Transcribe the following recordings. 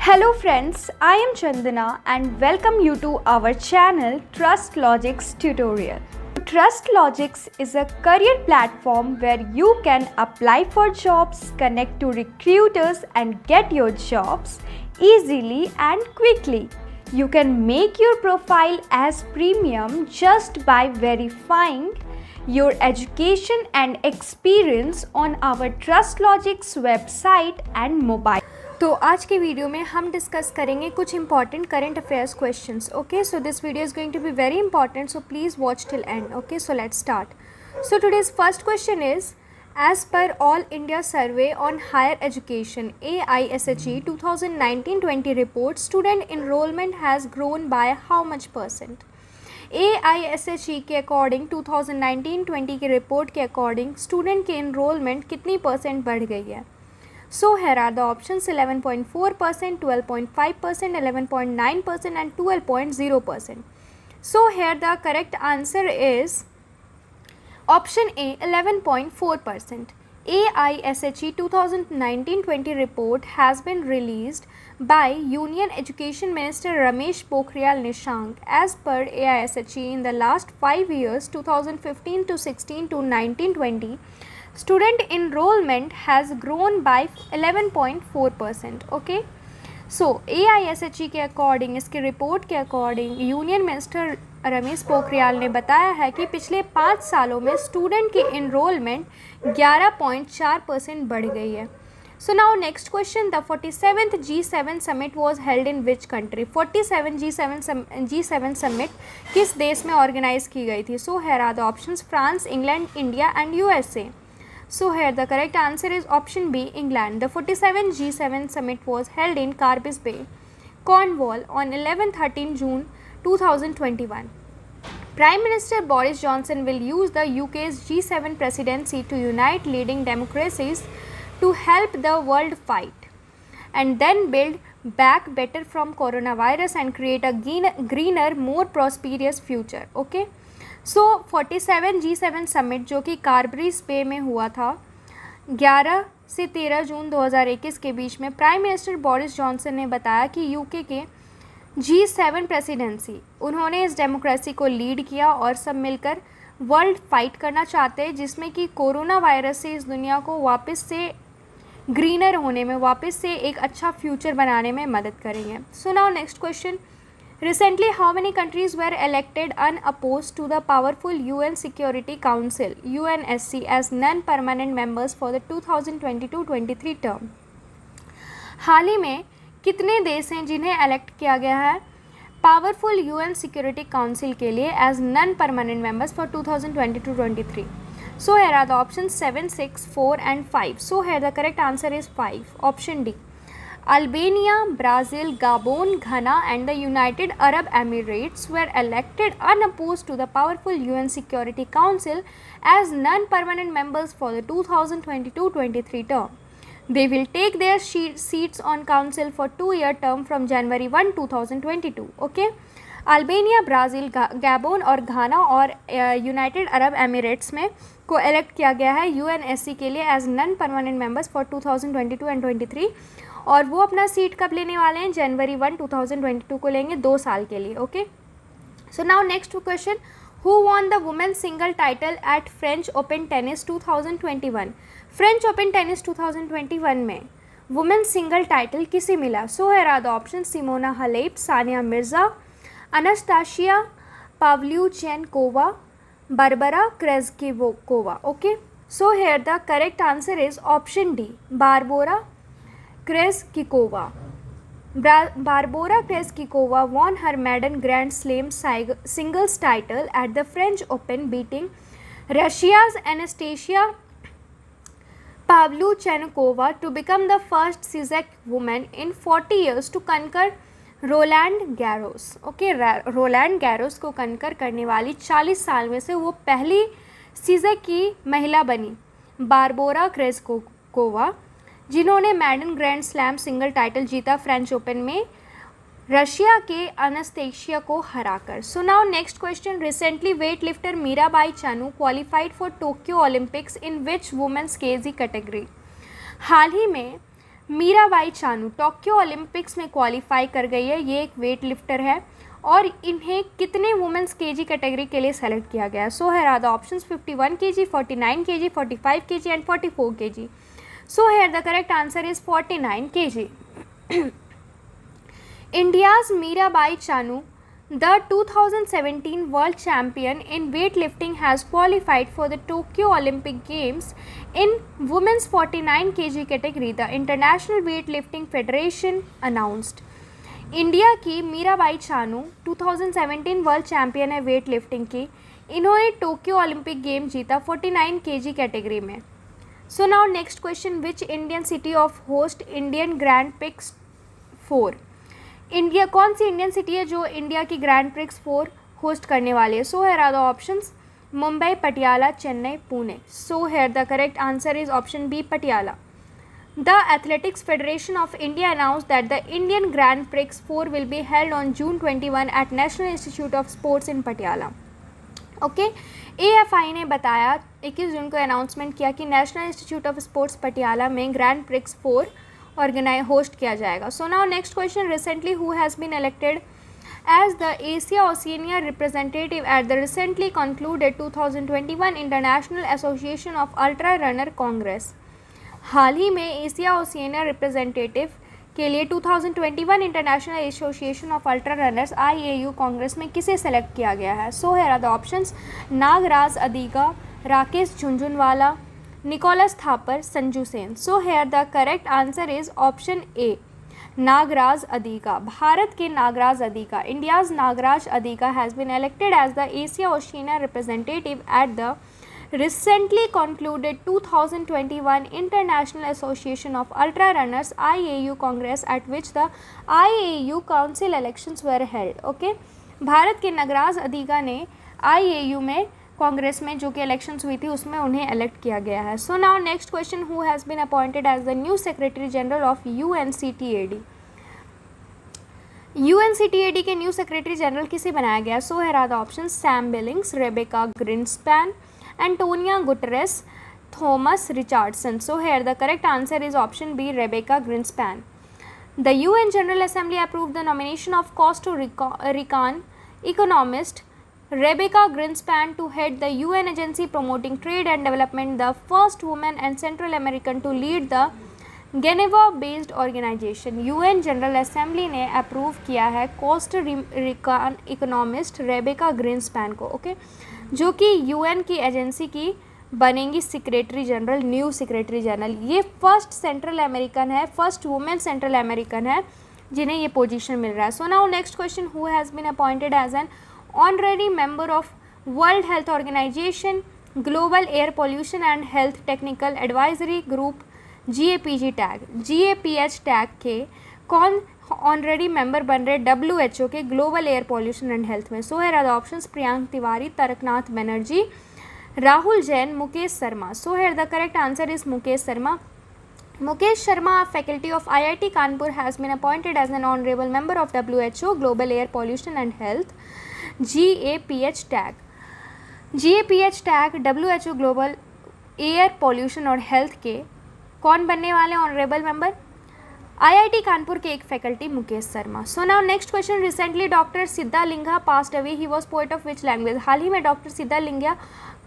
Hello friends, I am Chandana and welcome you to our channel Trust Logics tutorial. Trust Logics is a career platform where you can apply for jobs, connect to recruiters and get your jobs easily and quickly. You can make your profile as premium just by verifying your education and experience on our Trust Logics website and mobile. तो आज के video में हम discuss करेंगे कुछ important current affairs questions. Okay, so this video is going to be very important, so please watch till end. Okay, so let's start. So today's first question is, as per All India Survey on Higher Education AISHE 2019-20 report, student enrollment has grown by how much percent? AISHE के according 2019-20 के report के according student के enrolment कितनी percent बढ़ गई है? So here are the options: 11.4%, 12.5%, 11.9% and 12.0%. So here the correct answer is option A, 11.4%. AISHE 2019-20 report has been released by Union Education Minister Ramesh Pokhriyal Nishank. As per AISHE, in the last 5 years, 2015 to 16 to 19-20, student enrollment has grown by 11.4%. Okay, so AISHE के according, इसके report के according, union minister Ramesh Pokhriyal ने बताया है कि पिछले 5 सालों में स्टूडेंट की एनरोलमेंट 11.4% बढ़ गई है. So now next question, the 47th G7 summit was held in which country? 47 G7 summit किस देश में ऑर्गेनाइज की गई थी? So here are the options: France, England, India and USA. So here the correct answer is option B, England. The 47th G7 summit was held in Carbis Bay, Cornwall on 11-13 June 2021. Prime Minister Boris Johnson will use the UK's G7 presidency to unite leading democracies to help the world fight and then build back better from coronavirus and create a greener, more prosperous future. Okay. So 47 G7 summit जो कि कार्बरिस बे में हुआ था 11 से 13 जून 2021 के बीच में, prime minister Boris Johnson ने बताया कि यूके के G7 प्रेसिडेंसी, उन्होंने इस डेमोक्रेसी को लीड किया और सब मिलकर वर्ल्ड फाइट करना चाहते हैं, जिसमें कि कोरोना वायरस से इस दुनिया को वापस से ग्रीनर होने में, वापस से एक अच्छा फ्यूचर बनाने में मदद करेंगे. सो now next question, recently how many countries were elected unopposed to the powerful UN Security Council UNSC as non-permanent members for the 2022-23 term? हाल ही में कितने देश हैं जिन्हें इलेक्ट किया गया है पावरफुल UN सिक्योरिटी काउंसिल के लिए as non permanent members for 2022-23? So here are the option 7, 6, 4 and 5. So here the correct answer is 5, option D. Albania, Brazil, Gabon, Ghana and the United Arab Emirates were elected unopposed to the powerful UN Security Council as non-permanent members for the 2022-23 term. They will take their seats on council for 2-year term from January 1, 2022. Okay, Albania, Brazil, Gabon और घाना और United Arab Emirates में को elect किया गया है UNSC के लिए as non permanent members for 2022 and 23, और वो अपना सीट कब लेने वाले हैं? जनवरी 1, 2022 को लेंगे, 2 साल के लिए. Okay, so now next question, who won the women single title at French Open tennis 2021? French Open tennis 2021 में वुमेन सिंगल टाइटल किसे मिला? So here are the option: Simona Halep, Sania Mirza, Anastasia Pavlyuchenkova, Barbara Krejcikova. Okay, so here the correct answer is option D, Barbora Krejcikova. Barbora Krejcikova won her maiden Grand Slam singles title at the French Open, beating Russia's Anastasia Pavlyuchenkova to become the first Czech woman in 40 years to conquer Roland Garros. Okay, Roland Garros को कंकर करने वाली 40 साल में से वो पहली सीज़ेक की महिला बनी, बारबोरा क्रेजकोवा, जिन्होंने maiden grand slam single title जीता फ्रेंच ओपन में रशिया के अनास्तेशिया को हराकर. So now next question, recently weight lifter Mirabai Chanu qualified for Tokyo Olympics in which women's KG category? हाल ही में मीराबाई चानू टोक्यो ओलंपिक्स में क्वालिफाई कर गई है। ये एक वेट लिफ्टर है और इन्हें कितने वुमेंस केजी कैटेगरी के लिए सेलेक्ट किया गया है? So here are the options 51 kg, 49 kg, 45 kg and 44 kg. So here the correct answer is 49 kg. India's Mirabai Chanu, the 2017 world champion in weightlifting, has qualified for the Tokyo Olympic Games in women's 49 kg category, the International Weightlifting Federation announced. India की Mirabai Chanu 2017 world champion है weight lifting की। इन्होंने Tokyo Olympic game जीता 49 kg category में। सो now next question, which Indian city of host Indian grand Prix 4? India कौन सी Indian city है जो India की ग्रैंड प्रिक्स 4 होस्ट करने वाली है? So here are the options Mumbai, Patiala, Chennai, Pune. So here the correct answer is option B, Patiala. The Athletics Federation of India announced that the Indian Grand Prix 4 will be held on June 21 at National Institute of Sports in Patiala. Okay, AFI ने बताया 21 जून को announcement किया कि National Institute of Sports Patiala में Grand Prix 4 organise host किया जाएगा. So now next question, recently who has been elected as the Asia Oceania representative at the recently concluded 2021 International Association of Ultra Runner Congress? हाल ही में Asia Oceania representative के लिए 2021 International Association of Ultra Runners IAU Congress में किसे select किया गया है? So here are the options Nagaraj Adiga, Rakesh Jhunjhunwala, Nicholas Thapar, Sanju Sen. So here the correct answer is option A, Nagaraj Adiga. Bharat के Nagaraj Adiga, India's Nagaraj Adiga has been elected as the Asia Oceania representative at the recently concluded 2021 International Association of Ultra Runners IAU Congress at which the IAU Council elections were held. Okay, Bharat के नगराज अदीगा ने IAU में कांग्रेस में जो कि elections हुई थी उसमें उन्हें इलेक्ट किया गया है. So now next question, who has been appointed as the new secretary general of UNCTAD? UNCTAD के न्यू सेक्रेटरी जनरल किसे बनाया गया? So here are the options Sam Billings, Rebeca Grynspan, Antonio Guterres, Thomas Richardson. So here the correct answer is option B, Rebecca Greenspan. The UN General Assembly approved the nomination of Costa Rican economist Rebecca Greenspan to head the UN agency promoting trade and development, the first woman and Central American to lead the Geneva-based organization. UN General Assembly ने approve किया है Costa Rican economist Rebeca Grynspan को. ओके, जो कि UN की agency की बनेंगी secretary general, new secretary general. ये फर्स्ट सेंट्रल अमेरिकन है, फर्स्ट वुमेन सेंट्रल अमेरिकन है जिन्हें ये पोजीशन मिल रहा है. So now next question, who has been appointed as an honorary member of World Health Organization Global Air Pollution and Health Technical Advisory Group GAPG tag, GAPH tag के कौन honorary member बन रहे WHO के global air pollution and health में? So here are the options Priyank Tiwari, Taraknath Banerjee, Rahul Jain, Mukesh Sharma. So here the correct answer is Mukesh Sharma. Mukesh Sharma, a faculty of IIT Kanpur, has been appointed as an honorable member of WHO Global Air Pollution and Health GAPH tag. GAPH tag WHO global air pollution और health के कौन बनने वाले honourable member? IIT Kanpur के एक faculty Mukesh Sharma. So now next question, recently doctor Siddalinga passed away, he was poet of which language? हाल ही में डॉक्टर सिद्धालिंगा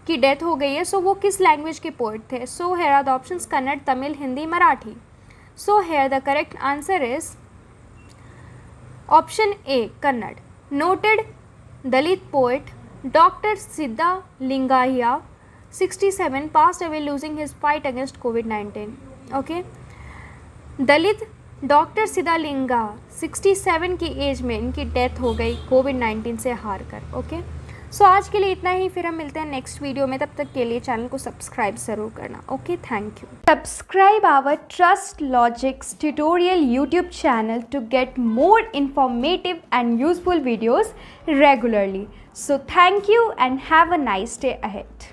की डेथ हो गई है. सो वो किस लैंग्वेज के पोएट थे? So here are the options Kannada, Tamil, Hindi, Marathi. So here the correct answer is option A, Kannada. Noted Dalit poet doctor Siddalingaiah 67 passed away losing his fight against COVID-19. Okay, Dalit doctor Siddalinga 67 की एज में इनकी डेथ हो गई COVID-19 से हार कर. ओके, सो आज के लिए इतना ही, फिर हम मिलते हैं नेक्स्ट वीडियो में. तब तक के लिए चैनल को सब्सक्राइब ज़रूर करना. Okay, thank you. Subscribe our Trust Logics tutorial YouTube channel to get more informative and useful videos regularly. So thank you and have a nice day ahead.